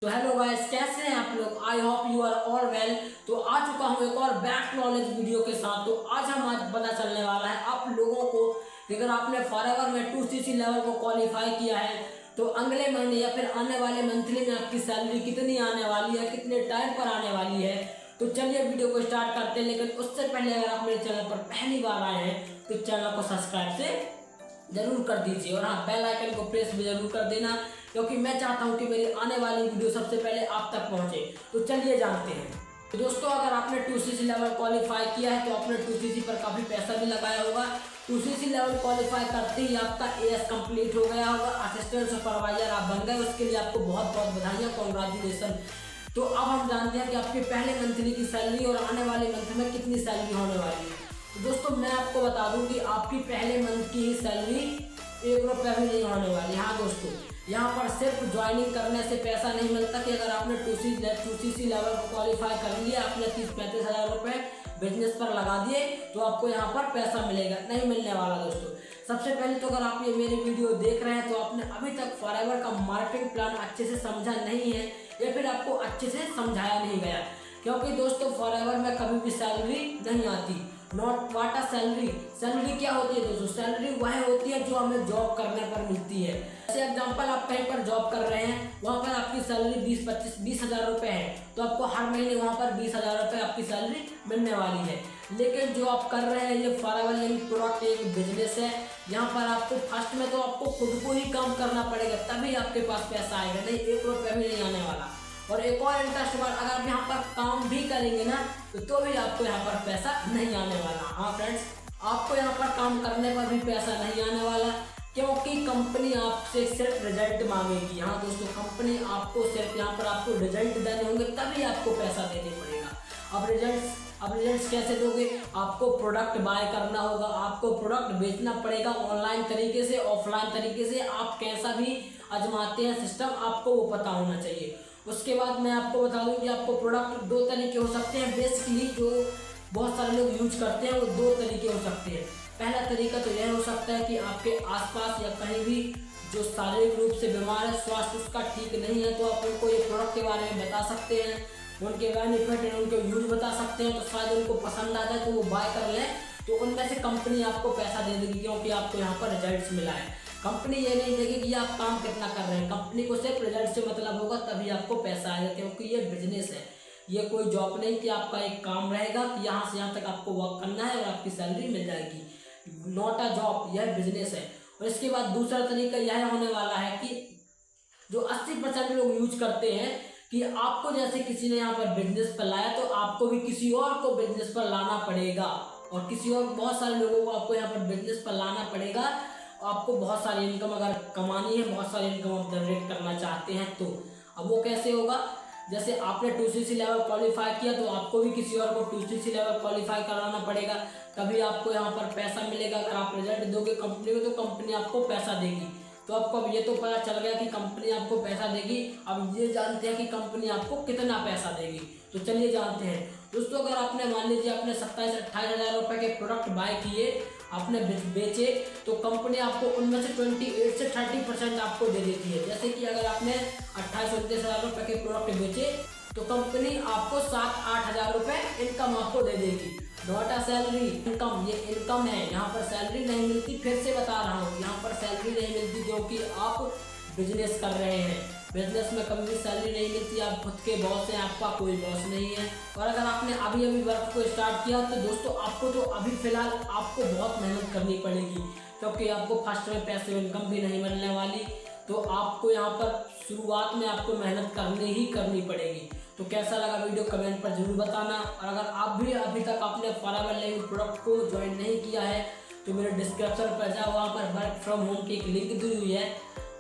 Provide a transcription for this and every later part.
तो hello guys, कैसे हैं आप लोग। I hope you are all well. तो आ चुका हूं एक और बैक नॉलेज वीडियो के साथ। तो आज पता चलने वाला है आप लोगों को कि अगर आपने फॉरएवर में 2cc लेवल को क्वालिफाई किया है तो अगले महीने या फिर आने वाले मंथली में आपकी सैलरी कितनी आने वाली है, कितने टाइम पर आने वाली है। तो चलिए वीडियो को स्टार्ट करते हैं। लेकिन उससे पहले अगर आप मेरे चैनल पर पहली बार आए हैं तो चैनल को सब्सक्राइब से जरूर कर दीजिए और हाँ, बेल आइकन को प्रेस भी जरूर कर देना, क्योंकि मैं चाहता हूं कि मेरी आने वाली वीडियो सबसे पहले आप तक पहुंचे। तो चलिए जानते हैं। तो दोस्तों, अगर आपने 2cc लेवल क्वालिफाई किया है तो आपने 2cc पर काफ़ी पैसा भी लगाया होगा। 2cc लेवल क्वालिफाई करते ही आपका एएस कंप्लीट हो गया होगा, असिस्टेंट सुपरवाइजर आप बन गए। उसके लिए आपको बहुत बहुत बधाइयाँ, कॉन्ग्रेचुलेसन। तो अब हम जानते हैं कि आपके पहले मंथली की सैलरी और आने वाले मंथ में कितनी सैलरी होने वाली है। तो दोस्तों, मैं आपको बता दूं कि आपकी पहले मंथ की ही सैलरी 1 रुपया भी नहीं होने वाली। हाँ दोस्तों, यहाँ पर सिर्फ ज्वाइनिंग करने से पैसा नहीं मिलता कि अगर आपने 2cc लेवल को क्वालिफाई कर लिया, आपने 30-35 हज़ार रुपये बिजनेस पर लगा दिए तो आपको यहाँ पर पैसा मिलेगा, नहीं मिलने वाला दोस्तों। सबसे पहले तो अगर आप ये मेरी वीडियो देख रहे हैं तो आपने अभी तक फॉरएवर का मार्केटिंग प्लान अच्छे से समझा नहीं है या फिर आपको अच्छे से समझाया नहीं गया, क्योंकि दोस्तों फॉरएवर में कभी भी सैलरी नहीं आती। Not what a salary. Salary क्या होती है दोस्तों? सैलरी वह होती है जो हमें जॉब करने पर मिलती है। जैसे एग्जांपल, आप कहीं पर जॉब कर रहे हैं, वहाँ पर आपकी सैलरी 20 हज़ार रुपये है तो आपको हर महीने वहाँ पर 20 हज़ार रुपये आपकी सैलरी मिलने वाली है। लेकिन जो आप कर रहे हैं ये फॉरएवर लिंक प्रोडक्ट एक बिजनेस है। यहाँ पर आपको फर्स्ट में तो आपको खुद को ही काम करना पड़ेगा, तभी आपके पास पैसा आएगा, नहीं 1 रुपया भी नहीं आने वाला। और एक और इंटरेस्ट बात, अगर आप यहाँ पर काम भी करेंगे ना तो भी आपको यहाँ पर पैसा नहीं आने वाला। हाँ फ्रेंड्स, आपको यहाँ पर काम करने पर भी पैसा नहीं आने वाला, क्योंकि कंपनी आपसे सिर्फ रिजल्ट मांगेगी। हाँ दोस्तों, कंपनी आपको सिर्फ यहाँ पर आपको रिजल्ट देने होंगे, तभी आपको पैसा देने पड़ेगा। अब रिजल्ट्स कैसे दोगे? आपको प्रोडक्ट बाय करना होगा, आपको प्रोडक्ट बेचना पड़ेगा ऑनलाइन तरीके से, ऑफलाइन तरीके से। आप कैसा भी आजमाते हैं सिस्टम, आपको वो पता होना चाहिए। उसके बाद मैं आपको बता दूं कि आपको प्रोडक्ट 2 तरीके हो सकते हैं बेसिकली, जो बहुत सारे लोग यूज करते हैं। वो 2 तरीके हो सकते हैं। पहला तरीका तो यह हो सकता है कि आपके आसपास या कहीं भी जो शारीरिक रूप से बीमार है, स्वास्थ्य उसका ठीक नहीं है, तो आप उनको ये प्रोडक्ट के बारे में बता सकते हैं, उनके बेनिफिट उनके यूज बता सकते हैं, तो शायद उनको पसंद आ जाए तो वो बाय कर लें। तो उनमें से कंपनी आपको पैसा दे देगी, क्योंकि आपको यहाँ पर रिजल्ट मिला है। कंपनी ये नहीं देगी कि आप काम कितना कर रहे हैं, कंपनी को सिर्फ रिजल्ट से मतलब होगा, तभी आपको पैसा आएगा, क्योंकि ये बिजनेस है। ये कोई जॉब नहीं कि आपका एक काम रहेगा कि यहाँ से यहाँ तक आपको वर्क करना है और आपकी सैलरी मिल जाएगी। नॉट अ जॉब, यह बिजनेस है। और इसके बाद दूसरा तरीका यह होने वाला है कि जो 80% लोग यूज करते हैं कि आपको जैसे किसी ने यहाँ पर बिजनेस पर लाया तो आपको भी किसी और को बिजनेस पर लाना पड़ेगा, और किसी और बहुत सारे लोगों को आपको यहाँ पर बिजनेस पर लाना पड़ेगा। आपको बहुत सारी इनकम अगर कमानी है, बहुत सारी इनकम आप जनरेट करना चाहते हैं तो अब वो कैसे होगा? जैसे आपने 2cc लेवल क्वालिफाई किया तो आपको भी किसी और को 2cc लेवल क्वालिफाई कराना पड़ेगा, तभी आपको यहाँ पर पैसा मिलेगा। अगर आप रिजल्ट दोगे कंपनी को तो कंपनी आपको पैसा देगी। तो आपको अब ये तो पता चल गया कि कंपनी आपको पैसा देगी। अब ये जानते हैं कि कंपनी आपको कितना पैसा देगी। तो चलिए जानते हैं दोस्तों। अगर आपने मान लीजिए आपने 27-28 हज़ार रुपये के प्रोडक्ट बाय किए, आपने बेचे, तो कंपनी आपको उनमें से 28 से 30% आपको दे देती है। जैसे कि अगर आपने 28-29 हज़ार रुपये के प्रोडक्ट बेचे तो कंपनी आपको 7-8 हज़ार रुपये इनकम आपको दे देगी। Not a salary, income. ये इनकम है, यहाँ पर सैलरी नहीं मिलती। फिर से बता रहा हूँ, यहाँ पर सैलरी नहीं मिलती क्योंकि आप बिजनेस कर रहे हैं। बिजनेस में कभी भी सैलरी नहीं मिलती। आप खुद के बॉस हैं, आपका कोई बॉस नहीं है। और अगर आपने अभी वर्क को स्टार्ट किया तो दोस्तों आपको तो अभी फिलहाल आपको बहुत मेहनत करनी पड़ेगी, क्योंकि आपको फर्स्ट में पैसे इनकम भी नहीं मिलने वाली। तो आपको यहाँ पर शुरुआत में आपको मेहनत करनी ही करनी पड़ेगी। तो कैसा लगा वीडियो कमेंट पर जरूर बताना। और अगर आप भी अभी तक आपने फॉरएवर लिंक प्रोडक्ट को ज्वाइन नहीं किया है तो मेरे डिस्क्रिप्शन पर जाओ, वहाँ पर वर्क फ्रॉम होम की एक लिंक दी हुई है,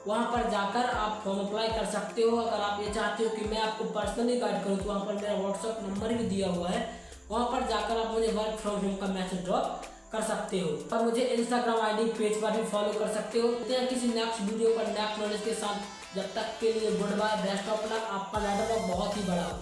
वहाँ पर जाकर आप फॉर्म अप्लाई कर सकते हो। अगर आप ये चाहते हो कि मैं आपको पर्सनली गाइड करूँ तो वहाँ पर मेरा व्हाट्सअप नंबर भी दिया हुआ है, वहाँ पर जाकर आप मुझे वर्क फ्रॉम होम का मैसेज ड्रॉप कर सकते हो। और मुझे इंस्टाग्राम आईडी पेज पर भी फॉलो कर सकते हो। किसी नेक्स्ट वीडियो पर नेक्स्ट नॉलेज के साथ। जब तक के लिए goodbye, best of luck. आपका नेटवर्क बहुत ही बड़ा हो।